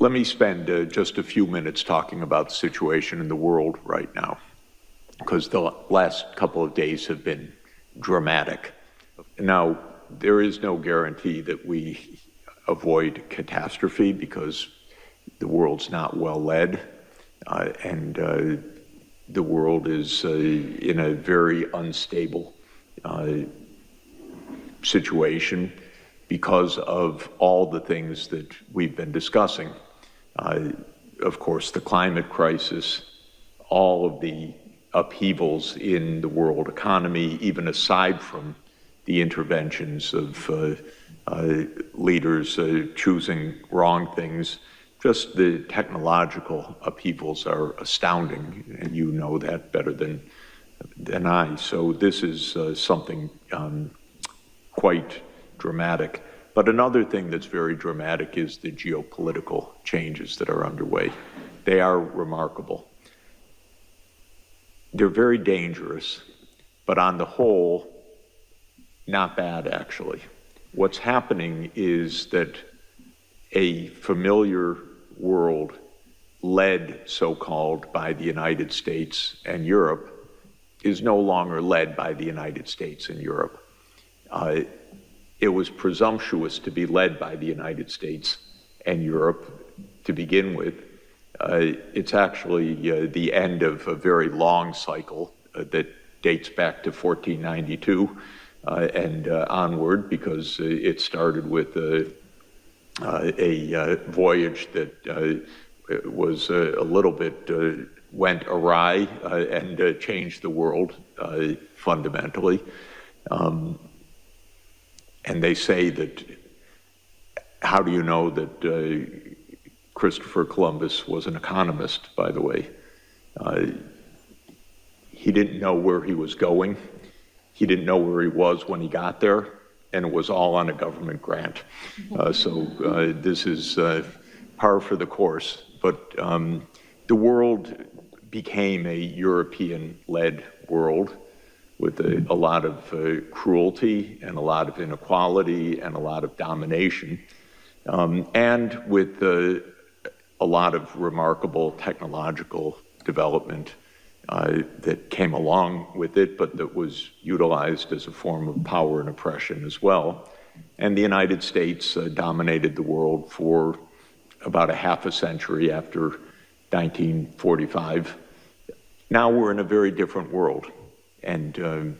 Let me spend just a few minutes talking about the situation in the world right now, because the last couple of days have been dramatic. Now, there is no guarantee that we avoid catastrophe because the world's not well led, and the world is in a very unstable situation because of all the things that we've been discussing. Of course, the climate crisis, all of the upheavals in the world economy, even aside from the interventions of leaders choosing wrong things, just the technological upheavals are astounding, and you know that better than I. So this is something quite dramatic. But another thing that's very dramatic is the geopolitical changes that are underway. They are remarkable. They're very dangerous, but on the whole, not bad, actually. What's happening is that a familiar world led, so-called, by the United States and Europe is no longer led by the United States and Europe. It was presumptuous to be led by the United States and Europe to begin with. It's actually the end of a very long cycle that dates back to 1492 and onward, because it started with a voyage that was a little bit went awry and changed the world fundamentally. And they say that, how do you know that Christopher Columbus was an economist, by the way? He didn't know where he was going. He didn't know where he was when he got there, and it was all on a government grant. So this is par for the course. But the world became a European-led world with a lot of cruelty and a lot of inequality and a lot of domination, and with a lot of remarkable technological development that came along with it, but that was utilized as a form of power and oppression as well. And the United States dominated the world for about a half a century after 1945. Now we're in a very different world. And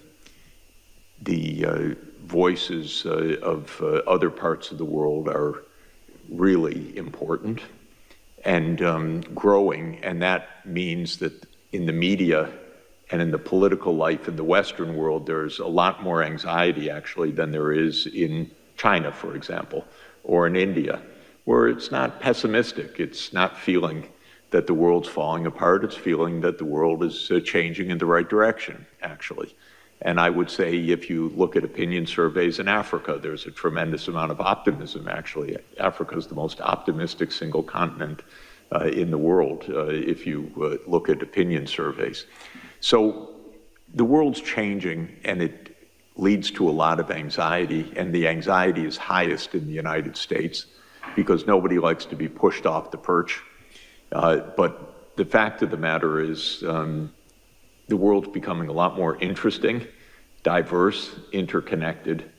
the voices of other parts of the world are really important and growing, and that means that in the media and in the political life in the Western world, there's a lot more anxiety, actually, than there is in China, for example, or in India, where it's not pessimistic. It's not feeling that the world's falling apart. It's feeling that the world is changing in the right direction, actually. And I would say if you look at opinion surveys in Africa, there's a tremendous amount of optimism, actually. Africa is the most optimistic single continent in the world, if you look at opinion surveys. So the world's changing, and it leads to a lot of anxiety, and the anxiety is highest in the United States because nobody likes to be pushed off the perch. But the fact of the matter is the world's becoming a lot more interesting, diverse, interconnected.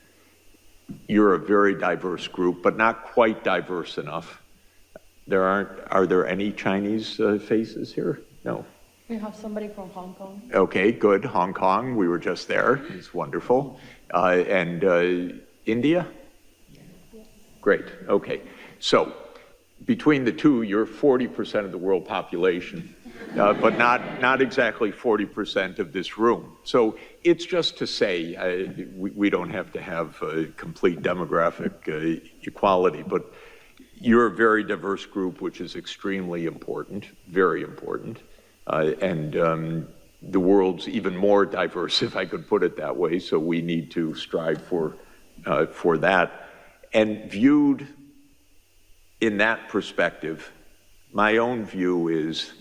You're a very diverse group, but not quite diverse enough. Are there any Chinese faces here? No. We have somebody from Hong Kong. Okay, good. Hong Kong, we were just there. It's wonderful. And India? Yes. Great, okay. So between the two, you're 40% of the world population, but not exactly 40% of this room. So it's just to say, we don't have to have complete demographic equality, but you're a very diverse group, which is extremely important, very important. And the world's even more diverse, if I could put it that way, so we need to strive for that. And viewed in that perspective, my own view is,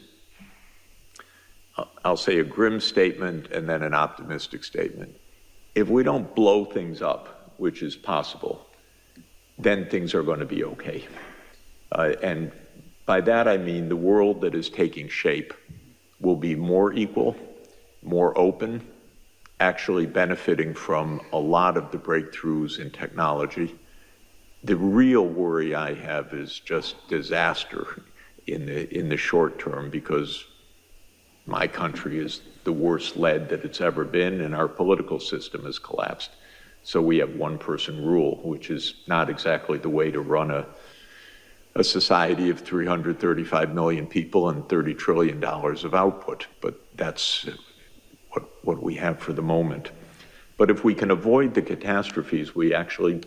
I'll say a grim statement and then an optimistic statement. If we don't blow things up, which is possible, then things are going to be okay. And By that I mean the world that is taking shape will be more equal, more open, actually benefiting from a lot of the breakthroughs in technology. The real worry I have is just disaster in the short term, because my country is the worst led that it's ever been, and our political system has collapsed. So we have one-person rule, which is not exactly the way to run a society of 335 million people and $30 trillion of output, but that's what we have for the moment. But if we can avoid the catastrophes, we actually,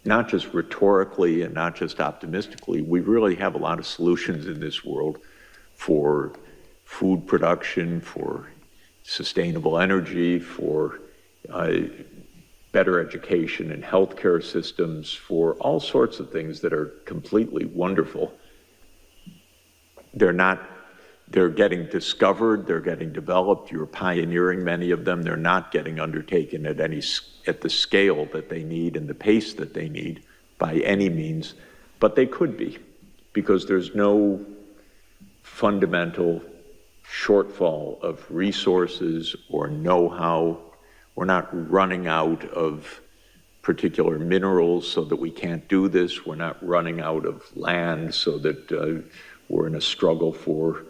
not just rhetorically and not just optimistically, we really have a lot of solutions in this world for food production, for sustainable energy, for better education and healthcare systems, for all sorts of things that are completely wonderful. They're getting discovered, they're getting developed, you're pioneering many of them. They're not getting undertaken at the scale that they need and the pace that they need by any means, but they could be, because there's no fundamental shortfall of resources or know-how. We're not running out of particular minerals so that we can't do this. We're not running out of land so that we're in a struggle for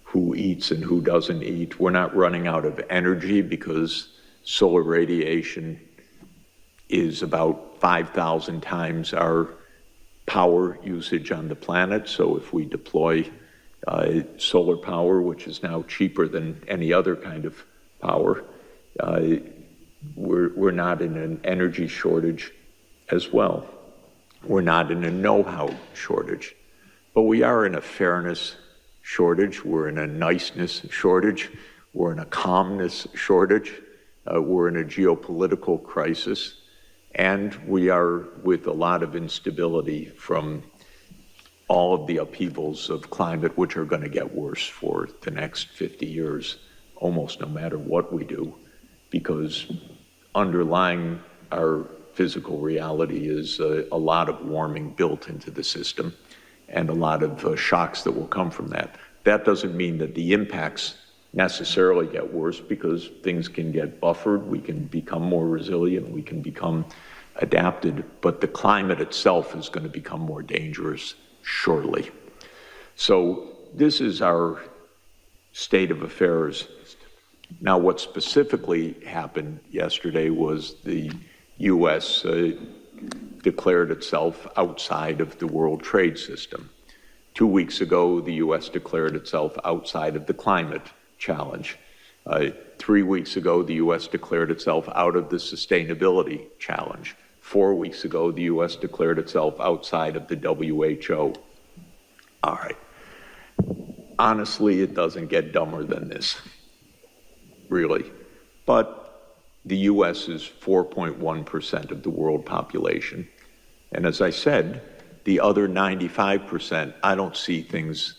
who eats and who doesn't eat. We're not running out of energy, because solar radiation is about 5,000 times our power usage on the planet. So if we deploy solar power, which is now cheaper than any other kind of power, we're not in an energy shortage as well. We're not in a know-how shortage, but we are in a fairness shortage. We're in a niceness shortage. We're in a calmness shortage. We're in a geopolitical crisis, and we are with a lot of instability from all of the upheavals of climate, which are going to get worse for the next 50 years, almost no matter what we do, because underlying our physical reality is a lot of warming built into the system and a lot of shocks that will come from that. That doesn't mean that the impacts necessarily get worse, because things can get buffered, we can become more resilient, we can become adapted, but the climate itself is going to become more dangerous shortly. So this is our state of affairs. Now, what specifically happened yesterday was the U.S. declared itself outside of the World Trade System. 2 weeks ago, the U.S. declared itself outside of the climate challenge. 3 weeks ago, the U.S. declared itself out of the sustainability challenge. 4 weeks ago, the U.S. declared itself outside of the WHO. All right. Honestly, it doesn't get dumber than this, really. But the U.S. is 4.1% of the world population. And as I said, the other 95%, I don't see things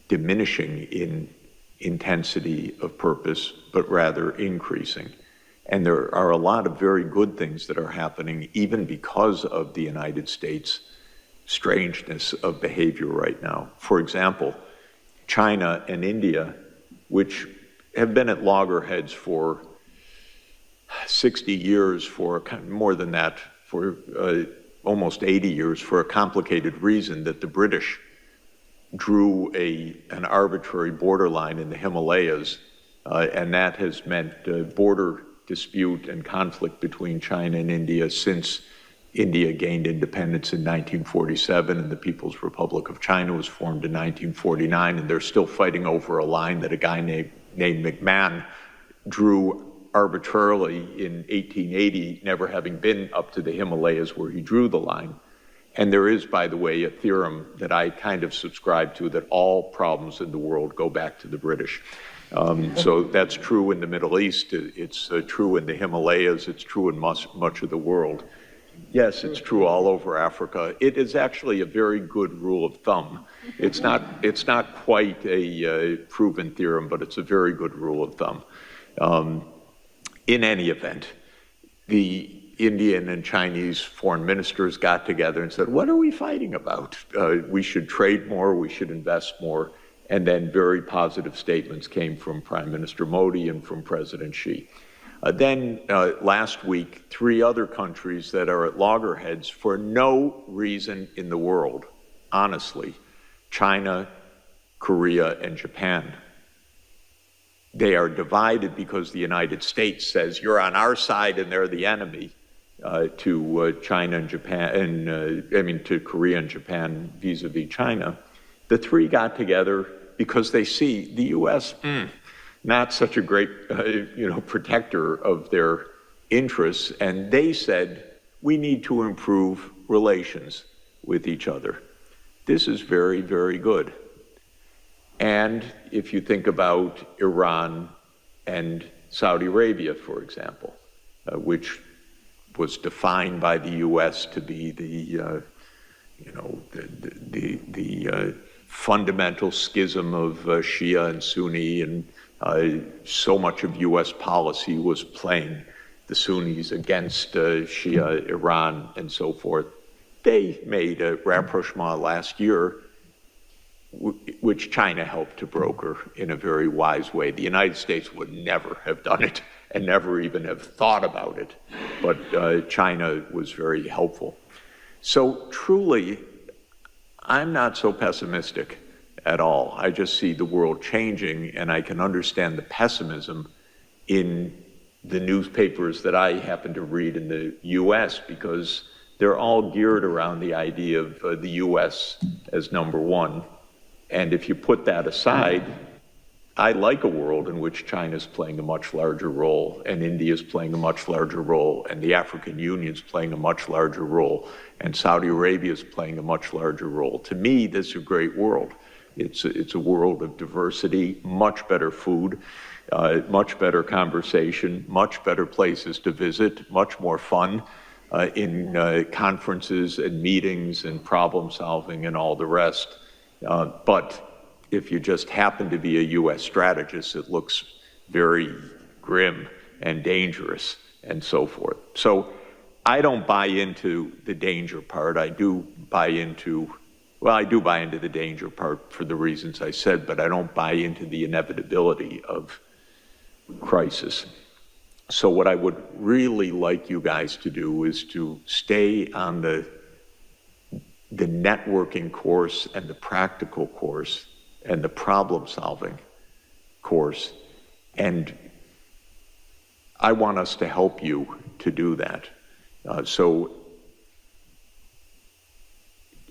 diminishing in intensity of purpose, but rather increasing. And there are a lot of very good things that are happening, even because of the United States' strangeness of behavior right now. For example, China and India, which have been at loggerheads for 60 years, for more than that, for almost 80 years, for a complicated reason that the British drew an arbitrary borderline in the Himalayas, and that has meant border dispute and conflict between China and India since India gained independence in 1947 and the People's Republic of China was formed in 1949, and they're still fighting over a line that a guy named McMahon drew arbitrarily in 1880, never having been up to the Himalayas where he drew the line. And there is, by the way, a theorem that I kind of subscribe to, that all problems in the world go back to the British. So that's true in the Middle East, it's true in the Himalayas, it's true in much of the world. Yes, it's true all over Africa. It is actually a very good rule of thumb. It's not quite a proven theorem, but it's a very good rule of thumb. In any event, the Indian and Chinese foreign ministers got together and said, what are we fighting about? We should trade more, we should invest more. And then very positive statements came from Prime Minister Modi and from President Xi. Then last week, 3 other countries that are at loggerheads for no reason in the world, honestly, China, Korea, and Japan. They are divided because the United States says you're on our side and they're the enemy to China and Japan, and to Korea and Japan vis-a-vis China. The 3 got together because they see the U.S. Not such a great, protector of their interests, and they said we need to improve relations with each other. This is very, very good. And if you think about Iran and Saudi Arabia, for example, which was defined by the U.S. to be the fundamental schism of Shia and Sunni, and so much of U.S. policy was playing the Sunnis against Shia, Iran, and so forth. They made a rapprochement last year, which China helped to broker in a very wise way. The United States would never have done it and never even have thought about it, but China was very helpful. So truly, I'm not so pessimistic at all. I just see the world changing, and I can understand the pessimism in the newspapers that I happen to read in the U.S., because they're all geared around the idea of the U.S. as number one. And if you put that aside, I like a world in which China's playing a much larger role, and India's playing a much larger role, and the African Union's playing a much larger role, and Saudi Arabia's playing a much larger role. To me, this is a great world. It's a world of diversity, much better food, much better conversation, much better places to visit, much more fun in conferences and meetings and problem solving and all the rest. But if you just happen to be a U.S. strategist, it looks very grim and dangerous and so forth. So I don't buy into the danger part. I do buy into the danger part for the reasons I said, but I don't buy into the inevitability of crisis. So what I would really like you guys to do is to stay on the networking course and the practical course and the problem-solving course. And I want us to help you to do that.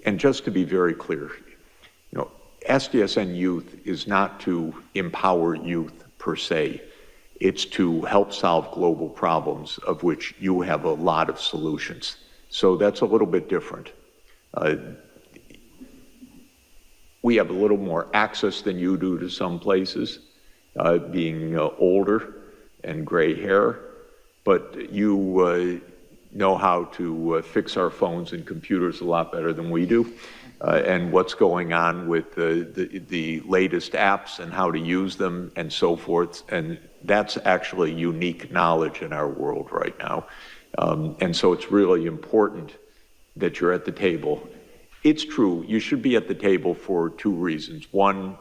And just to be very clear, SDSN Youth is not to empower youth per se. It's to help solve global problems, of which you have a lot of solutions. So that's a little bit different. We have a little more access than you do to some places, being older and gray hair, but you know how to fix our phones and computers a lot better than we do, and what's going on with the latest apps and how to use them and so forth. And that's actually unique knowledge in our world right now. And so it's really important that you're at the table. It's true, you should be at the table for 2 reasons. One,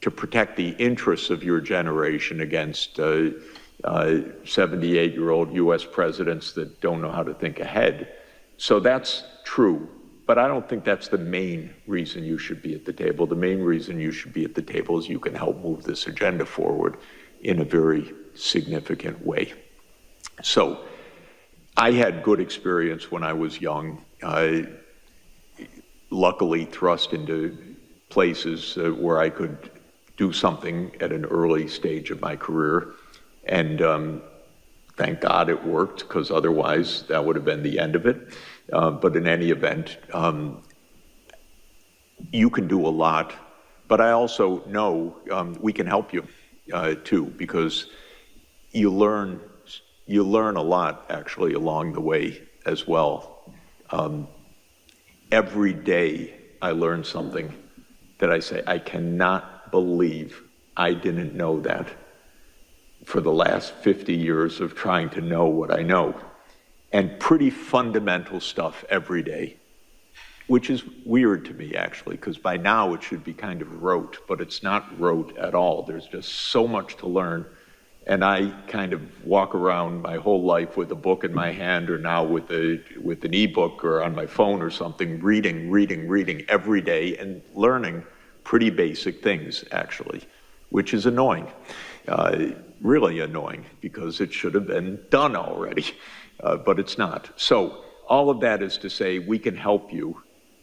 to protect the interests of your generation against 78-year-old U.S. presidents that don't know how to think ahead. So that's true, but I don't think that's the main reason you should be at the table. The main reason you should be at the table is you can help move this agenda forward in a very significant way. So I had good experience when I was young. Luckily thrust into places where I could do something at an early stage of my career. And thank God it worked, because otherwise that would have been the end of it. But in any event, you can do a lot. But I also know we can help you too, because you learn a lot actually along the way as well. Every day I learn something that I say, I cannot believe I didn't know that for the last 50 years of trying to know what I know. and pretty fundamental stuff every day, which is weird to me, actually, because by now it should be kind of rote, but it's not rote at all. There's just so much to learn. And I kind of walk around my whole life with a book in my hand, or now with an ebook or on my phone or something, reading every day and learning pretty basic things, actually, which is annoying, really annoying, because it should have been done already, but it's not. So all of that is to say we can help you,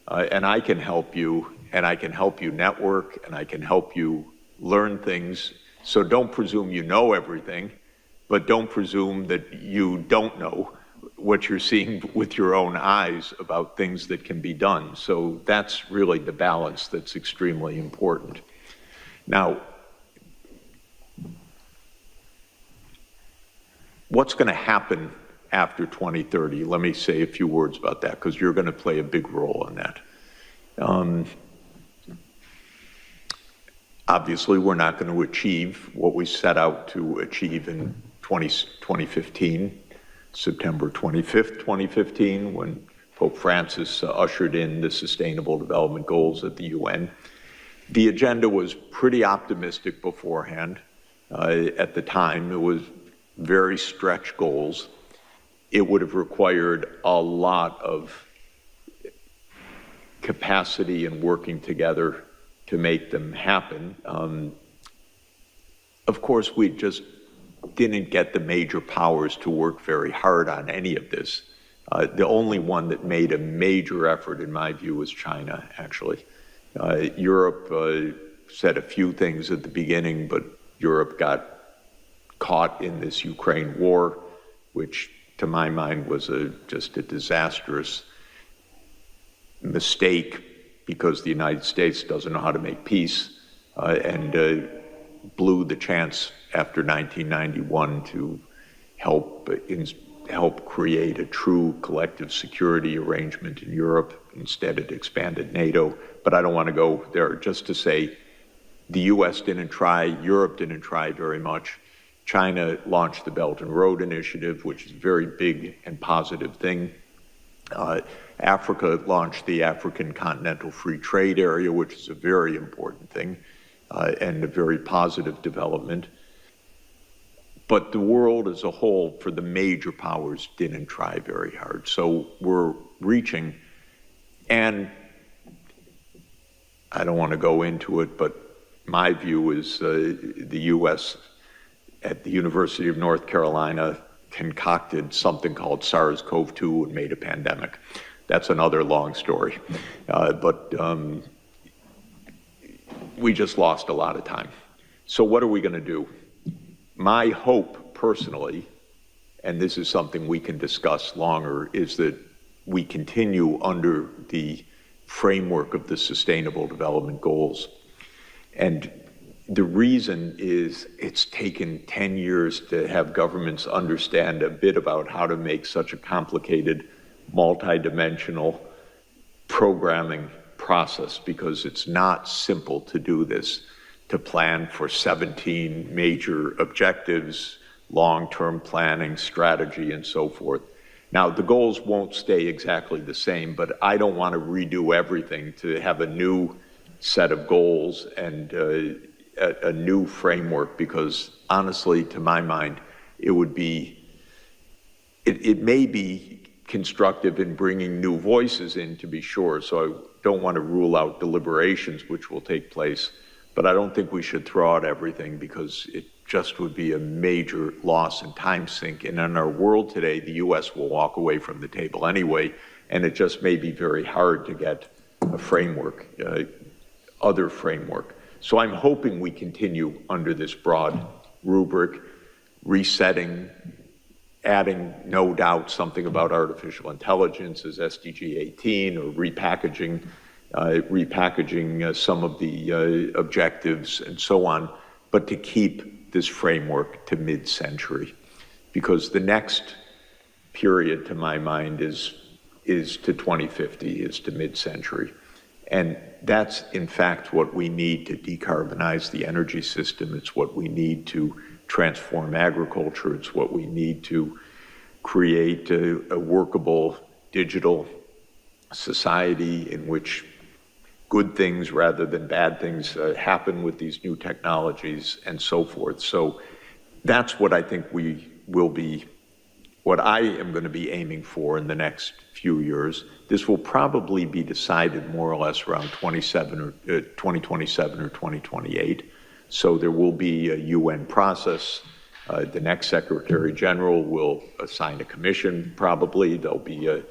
and I can help you, and I can help you network, and I can help you learn things. So don't presume you know everything, but don't presume that you don't know what you're seeing with your own eyes about things that can be done. So that's really the balance that's extremely important. Now, what's going to happen after 2030? Let me say a few words about that, because you're going to play a big role in that. Obviously, we're not going to achieve what we set out to achieve in 2015, September 25th, 2015, when Pope Francis ushered in the Sustainable Development Goals at the UN. The agenda was pretty optimistic beforehand. At the time, it was very stretched goals. It would have required a lot of capacity and working together to make them happen. Of course, we just didn't get the major powers to work very hard on any of this. The only one that made a major effort, in my view, was China, actually. Europe said a few things at the beginning, but Europe got caught in this Ukraine war, which, to my mind, was just a disastrous mistake, because the United States doesn't know how to make peace, and blew the chance after 1991 to help create a true collective security arrangement in Europe. Instead, it expanded NATO. But I don't want to go there. Just to say, the US didn't try, Europe didn't try very much. China launched the Belt and Road Initiative, which is a very big and positive thing. Africa launched the African Continental Free Trade Area, which is a very important thing, and a very positive development. But the world as a whole, for the major powers, didn't try very hard. So we're reaching, and I don't want to go into it, but my view is the US at the University of North Carolina concocted something called SARS-CoV-2 and made a pandemic. That's another long story, but we just lost a lot of time. So what are we going to do? My hope, personally, and this is something we can discuss longer, is that we continue under the framework of the Sustainable Development Goals. And the reason is it's taken 10 years to have governments understand a bit about how to make such a complicated, multidimensional programming process, because it's not simple to do this, to plan for 17 major objectives, long-term planning, strategy, and so forth. Now, the goals won't stay exactly the same, but I don't want to redo everything to have a new set of goals and a new framework, because honestly, to my mind, it may be constructive in bringing new voices in, to be sure, so I don't want to rule out deliberations which will take place, but I don't think we should throw out everything, because it just would be a major loss and time sink. And in our world today, the US will walk away from the table anyway, and it just may be very hard to get a framework, other framework. So I'm hoping we continue under this broad rubric, resetting, adding, no doubt, something about artificial intelligence as SDG 18, or repackaging some of the objectives and so on, but to keep this framework to mid-century, because the next period, to my mind, is to 2050, is to mid-century. And that's, in fact, what we need to decarbonize the energy system. It's what we need to transform agriculture. It's what we need to create a workable digital society in which good things rather than bad things happen with these new technologies and so forth. So that's what I think what I am going to be aiming for in the next few years. This will probably be decided more or less around 2027 or 2028. So there will be a UN process. The next Secretary General will assign a commission, probably. There'll be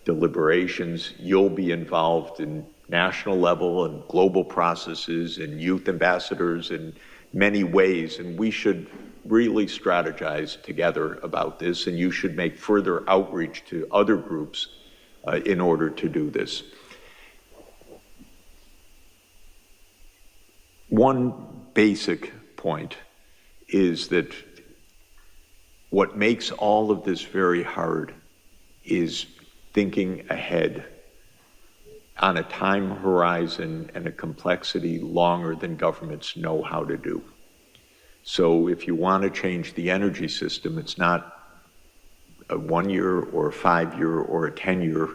deliberations. You'll be involved in national level and global processes and youth ambassadors in many ways. And we should really strategize together about this. And you should make further outreach to other groups in order to do this. One basic point is that what makes all of this very hard is thinking ahead on a time horizon and a complexity longer than governments know how to do. So if you want to change the energy system, it's not a 1 year or a 5 year or a 10-year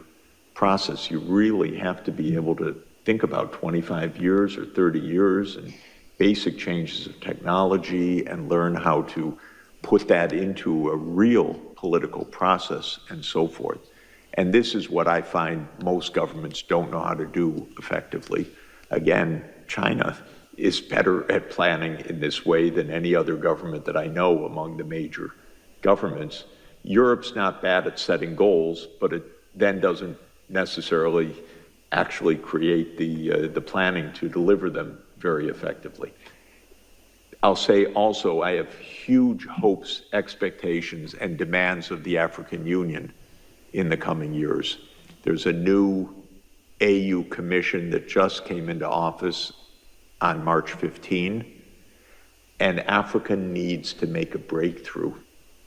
process. You really have to be able to think about 25 years or 30 years and basic changes of technology and learn how to put that into a real political process and so forth. And this is what I find most governments don't know how to do effectively. Again, China is better at planning in this way than any other government that I know among the major governments. Europe's not bad at setting goals, but it then doesn't necessarily actually create the planning to deliver them very effectively. I'll say also I have huge hopes, expectations, and demands of the African Union in the coming years. There's a new AU commission that just came into office on March 15, and Africa needs to make a breakthrough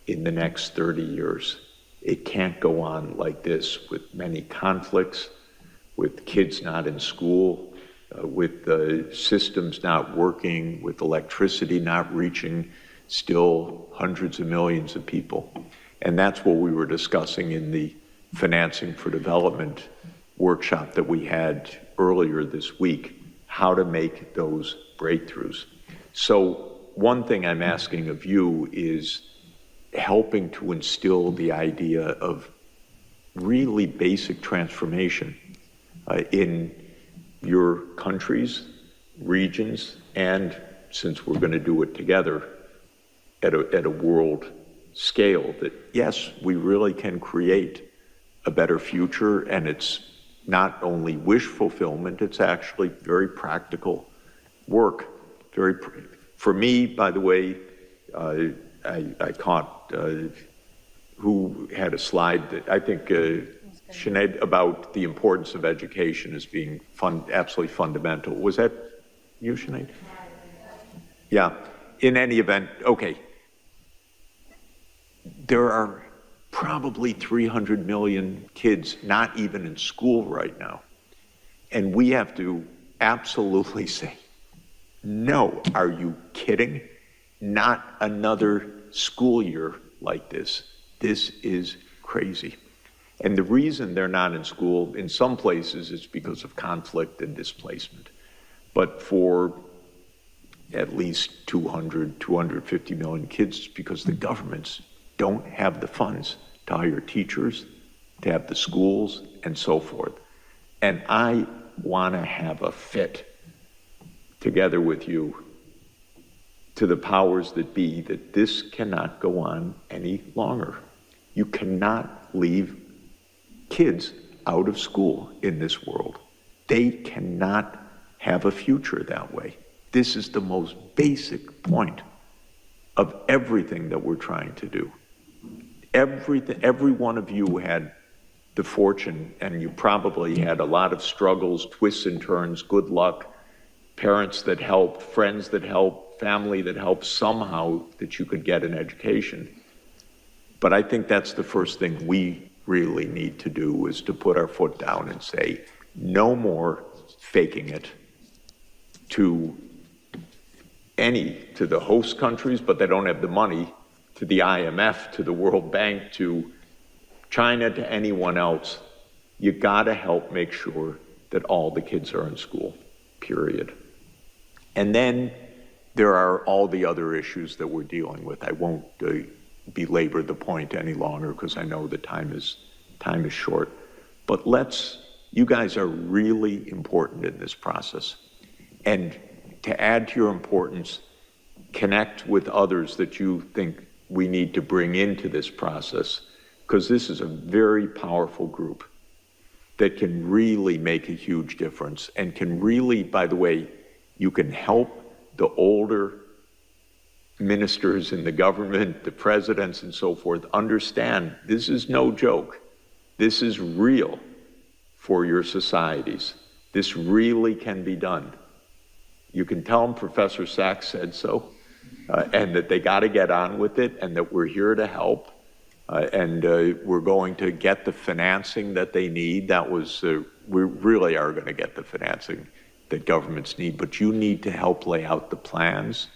in the next 30 years. It can't go on like this with many conflicts, with kids not in school, with the systems not working, with electricity not reaching still hundreds of millions of people. And that's what we were discussing in the Financing for Development workshop that we had earlier this week, how to make those breakthroughs. So one thing I'm asking of you is helping to instill the idea of really basic transformation in your countries, regions, and since we're going to do it together at a world scale, that yes, we really can create a better future, and it's not only wish fulfillment, it's actually very practical work. For me, by the way, I caught who had a slide that I think Sinead, about the importance of education as being absolutely fundamental. Was that you, Sinead? Yeah. In any event, okay. There are probably 300 million kids not even in school right now. And we have to absolutely say, no, are you kidding? Not another school year like this. This is crazy. And the reason they're not in school in some places is because of conflict and displacement. But for at least 200, 250 million kids, it's because the governments don't have the funds to hire teachers, to have the schools, and so forth. And I want to have a fit together with you to the powers that be that this cannot go on any longer. You cannot leave kids out of school in this world. They cannot have a future that way. This is the most basic point of everything that we're trying to do. Every one of you had the fortune, and you probably had a lot of struggles, twists and turns, good luck, parents that helped, friends that helped, family that helped somehow that you could get an education. But I think that's the first thing we really need to do, is to put our foot down and say, no more faking it to the host countries, but they don't have the money, to the IMF, to the World Bank, to China to anyone else, you gotta help make sure that all the kids are in school, period. And then there are all the other issues that we're dealing with. I won't belabor the point any longer because I know the time is short. But you guys are really important in this process. And to add to your importance, connect with others that you think we need to bring into this process, because this is a very powerful group that can really make a huge difference and can really, by the way, you can help the older ministers in the government, the presidents and so forth, understand this is no joke. This is real for your societies. This really can be done. You can tell them Professor Sachs said so, and that they got to get on with it, and that we're here to help, and we're going to get the financing that they need. We really are going to get the financing that governments need, but you need to help lay out the plans,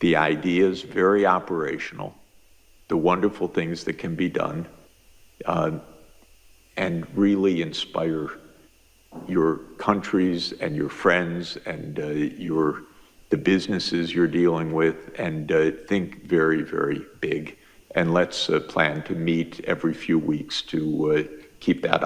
the ideas, very operational, the wonderful things that can be done, and really inspire your countries and your friends and the businesses you're dealing with, and think very, very big. And let's plan to meet every few weeks to keep that